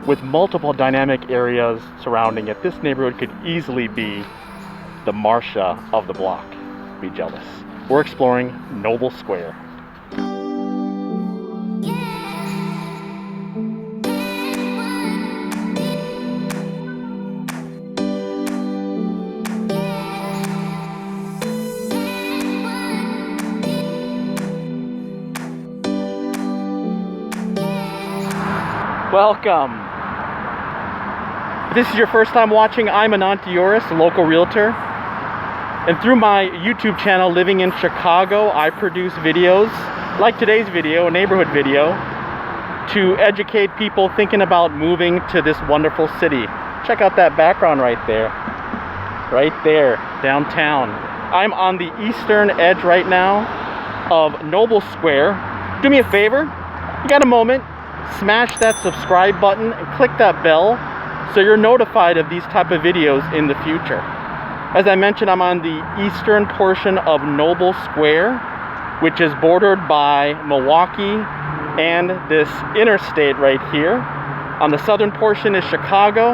with multiple dynamic areas surrounding it. This neighborhood could easily be the Marcia of the block. Be jealous. We're exploring Noble Square. Welcome. If this is your first time watching, I'm Anant Deoras, a local realtor. And through my YouTube channel, Living in Chicago, I produce videos like today's video, a neighborhood video, to educate people thinking about moving to this wonderful city. Check out that background right there, downtown. I'm on the eastern edge right now of Noble Square. Do me a favor, you got a moment, smash that subscribe button and click that bell so you're notified of these type of videos in the future. As I mentioned, I'm on the eastern portion of Noble Square, which is bordered by Milwaukee and this interstate right here. On the southern portion is Chicago,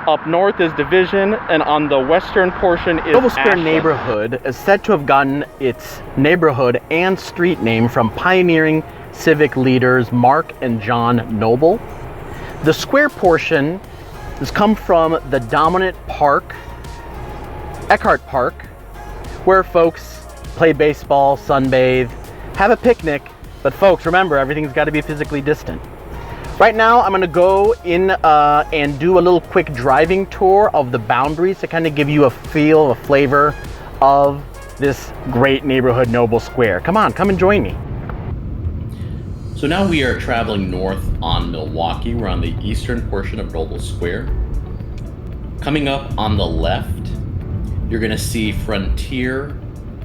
up north is Division, and on the western portion is Noble Square Ashland. Neighborhood is said to have gotten its neighborhood and street name from pioneering civic leaders Mark and John Noble. The square portion has come from the dominant park, Eckhart Park, where folks play baseball, sunbathe, have a picnic, but folks, remember, everything's got to be physically distant. Right now, I'm going to go in and do a little quick driving tour of the boundaries to kind of give you a feel, a flavor of this great neighborhood, Noble Square. Come on, come and join me. So now we are traveling north on Milwaukee. We're on the eastern portion of Noble Square. Coming up on the left, you're gonna see Frontier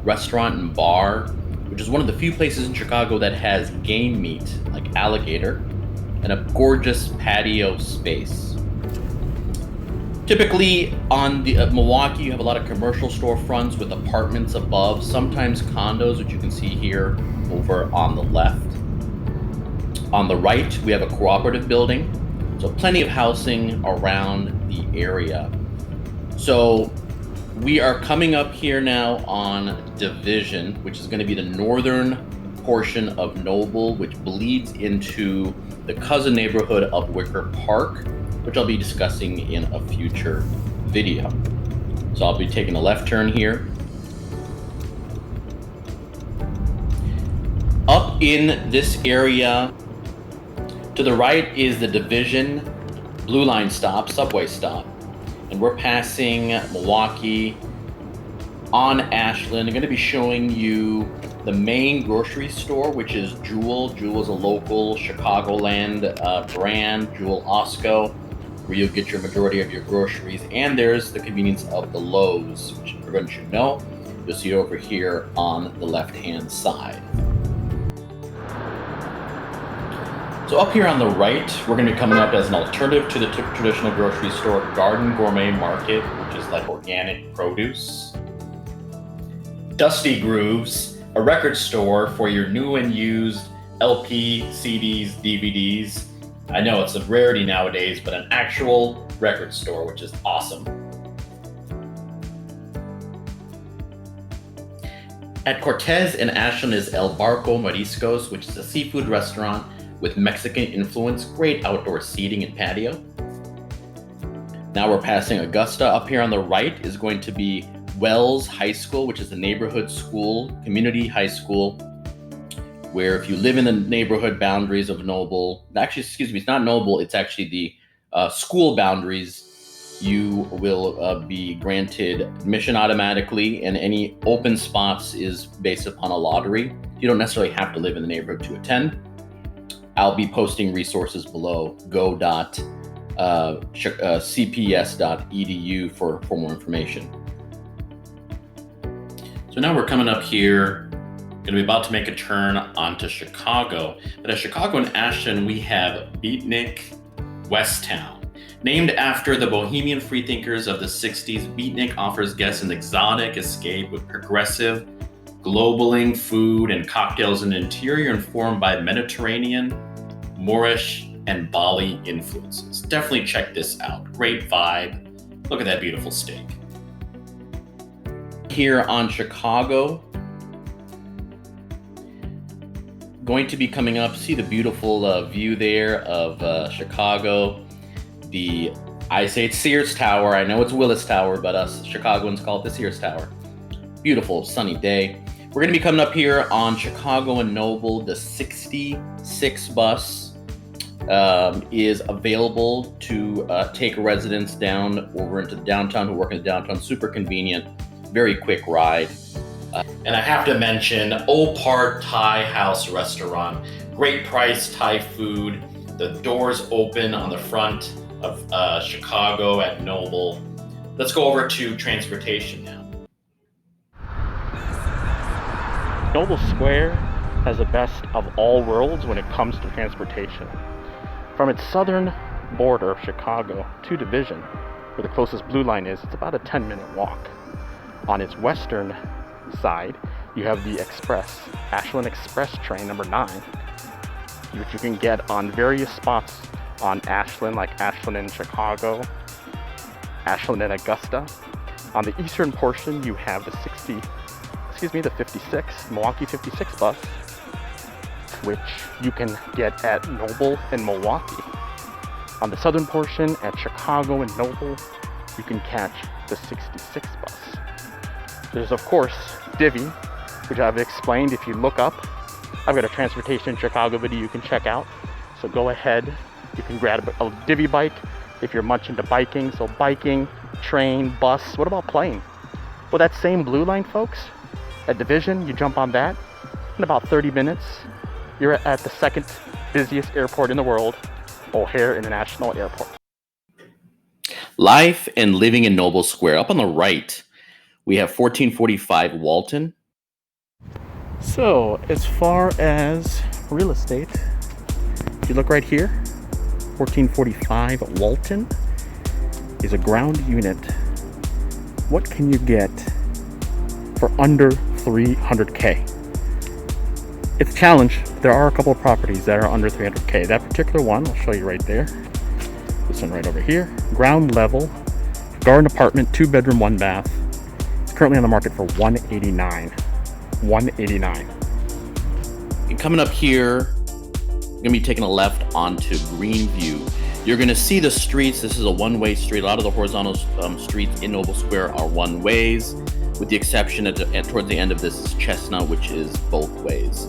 Restaurant and Bar, which is one of the few places in Chicago that has game meat, like alligator, and a gorgeous patio space. Typically on the Milwaukee, you have a lot of commercial storefronts with apartments above, sometimes condos, which you can see here over on the left. On the right, we have a cooperative building, so plenty of housing around the area. So we are coming up here now on Division, which is going to be the northern portion of Noble, which bleeds into the cousin neighborhood of Wicker Park, which I'll be discussing in a future video. So I'll be taking a left turn here. Up in this area, to the right is the Division Blue Line stop, subway stop. And we're passing Milwaukee on Ashland. I'm going to be showing you the main grocery store, which is Jewel. Jewel is a local Chicagoland brand, Jewel Osco, where you'll get your majority of your groceries. And there's the convenience of the Lowe's, which everyone should know. You'll see it over here on the left-hand side. So up here on the right, we're going to be coming up as an alternative to the traditional grocery store, Garden Gourmet Market, which is like organic produce. Dusty Grooves, a record store for your new and used LP, CDs, DVDs. I know it's a rarity nowadays, but an actual record store, which is awesome. At Cortez and Ashland is El Barco Mariscos, which is a seafood restaurant with Mexican influence, great outdoor seating and patio. Now we're passing Augusta. Up here on the right is going to be Wells High School, which is the neighborhood school, community high school, where if you live in the neighborhood boundaries of Noble, actually, excuse me, it's not Noble, it's actually the school boundaries, you will be granted admission automatically, and any open spots is based upon a lottery. You don't necessarily have to live in the neighborhood to attend. I'll be posting resources below, go.cps.edu for more information. So now we're coming up here, going to be about to make a turn onto Chicago. But at Chicago and Ashland, we have Beatnik Westtown. Named after the bohemian freethinkers of the 60s, Beatnik offers guests an exotic escape with progressive, globaling food and cocktails in an interior informed by Mediterranean, Moorish, and Bali influences. Definitely check this out. Great vibe. Look at that beautiful steak. Here on Chicago, going to be coming up, see the beautiful view there of Chicago. I say it's Sears Tower. I know it's Willis Tower, but us Chicagoans call it the Sears Tower. Beautiful sunny day. We're going to be coming up here on Chicago and Noble. The 66 bus is available to take residents down over into the downtown who work in the downtown. Super convenient, very quick ride. And I have to mention Opar Thai House Restaurant. Great price Thai food. The doors open on the front of Chicago at Noble. Let's go over to transportation now. Noble Square has the best of all worlds when it comes to transportation. From its southern border of Chicago to Division, where the closest blue line is, it's about a 10-minute walk. On its western side, you have the Express, Ashland Express train number 9, which you can get on various spots on Ashland, like Ashland in Chicago, Ashland and Augusta. On the eastern portion, you have the 56, Milwaukee 56 bus, which you can get at Noble and Milwaukee. On the southern portion at Chicago and Noble, you can catch the 66 bus. There's of course Divvy, which I've explained. If you look up, I've got a transportation in Chicago video you can check out. So go ahead, you can grab a Divvy bike if you're much into biking. So biking, train, bus, what about plane? Well, that same blue line, folks, at Division, you jump on that. In about 30 minutes, you're at the second busiest airport in the world, O'Hare International Airport. Life and living in Noble Square. Up on the right, we have 1445 Walton. So, as far as real estate, if you look right here, 1445 Walton is a ground unit. What can you get for under 300K? It's a challenge. There are a couple of properties that are under 300K. That particular one, I'll show you right there. This one right over here. Ground level, garden apartment, 2-bedroom, 1 bath. It's currently on the market for $189. $189. And coming up here, we're gonna be taking a left onto Greenview. You're gonna see the streets. This is a one-way street. A lot of the horizontal streets in Noble Square are one ways, with the exception towards the end of this is Chestnut, which is both ways.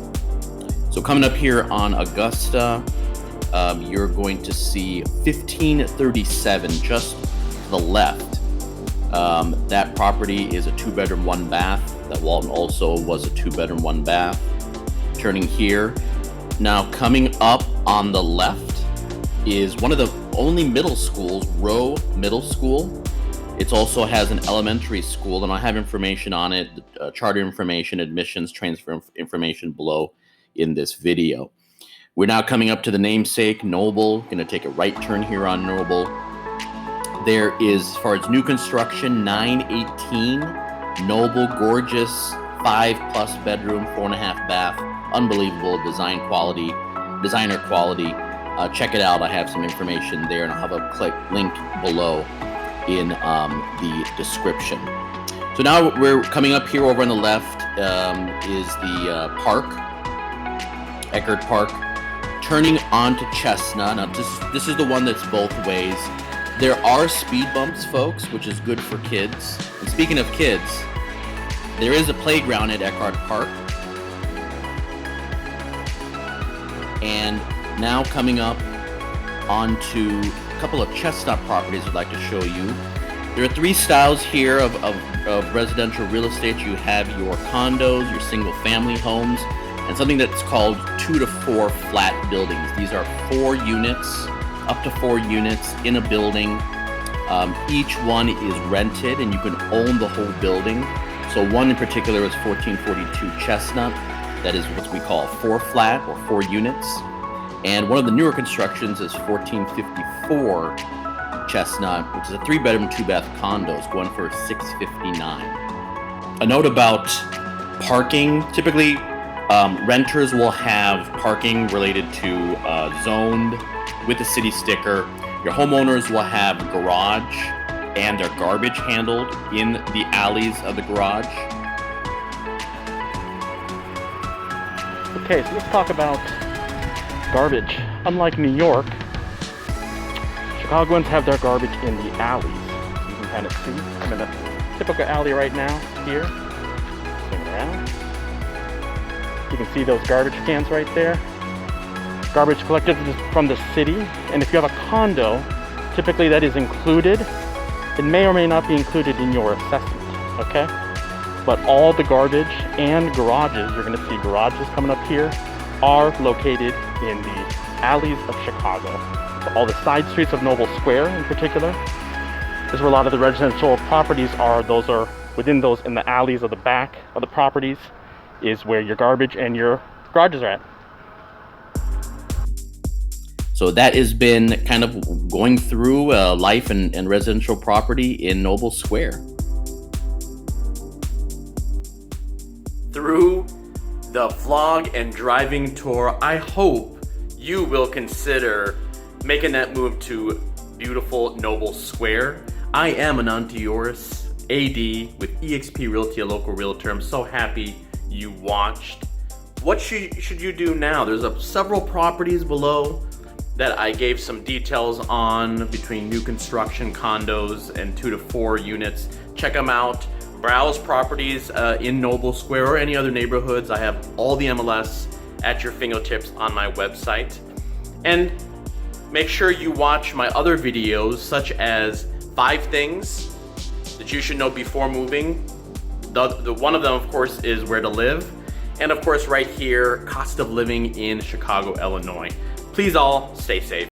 So coming up here on Augusta, you're going to see 1537 just to the left. That property is a 2-bedroom, 1 bath. That Walton also was a 2-bedroom, 1 bath. Turning here. Now coming up on the left is one of the only middle schools, Rowe Middle School. It also has an elementary school, and I have information on it, charter information, admissions, transfer information below in this video. We're now coming up to the namesake, Noble. Going to take a right turn here on Noble. There is, as far as new construction, 918 Noble, gorgeous, 5+ bedroom, 4.5 bath, unbelievable designer quality. Check it out. I have some information there, and I'll have a link below in the description. So now we're coming up here. Over on the left is the park, Eckerd Park. Turning onto Chestnut. Now this is the one that's both ways. There are speed bumps, folks, which is good for kids. And speaking of kids, there is a playground at Eckerd Park. And now coming up onto a couple of Chestnut properties I'd like to show you. There are 3 styles here of residential real estate. You have your condos, your single family homes, and something that's called 2 to 4 flat buildings. These are 4 units, up to 4 units in a building. Each one is rented and you can own the whole building. So one in particular is 1442 Chestnut. That is what we call 4 flat or 4 units. And one of the newer constructions is 1454 Chestnut, which is a 3-bedroom, 2-bath condos going for $659. A note about parking. Typically, renters will have parking related to zoned with the city sticker. Your homeowners will have garage and their garbage handled in the alleys of the garage. Okay, so let's talk about garbage. Unlike New York, Chicagoans have their garbage in the alleys. You can kind of see. I'm in a typical alley right now here. Swing around. You can see those garbage cans right there. Garbage collected from the city. And if you have a condo, typically that is included. It may or may not be included in your assessment, okay? But all the garbage and garages, you're gonna see garages coming up here, are located in the alleys of Chicago. So all the side streets of Noble Square in particular is where a lot of the residential properties are. Those are within those, in the alleys of the back of the properties is where your garbage and your garages are at. So that has been kind of going through life and residential property in Noble Square. Through the vlog and driving tour, I hope you will consider making that move to beautiful Noble Square. I am Anant Deoras, AD with eXp Realty, a local realtor. I'm so happy you watched. What should you do now? There's several properties below that I gave some details on between new construction condos and 2 to 4 units. Check them out. Browse properties in Noble Square or any other neighborhoods. I have all the MLS at your fingertips on my website. And make sure you watch my other videos, such as 5 things that you should know before moving. The one of them, of course, is where to live. And of course, right here, cost of living in Chicago, Illinois. Please all stay safe.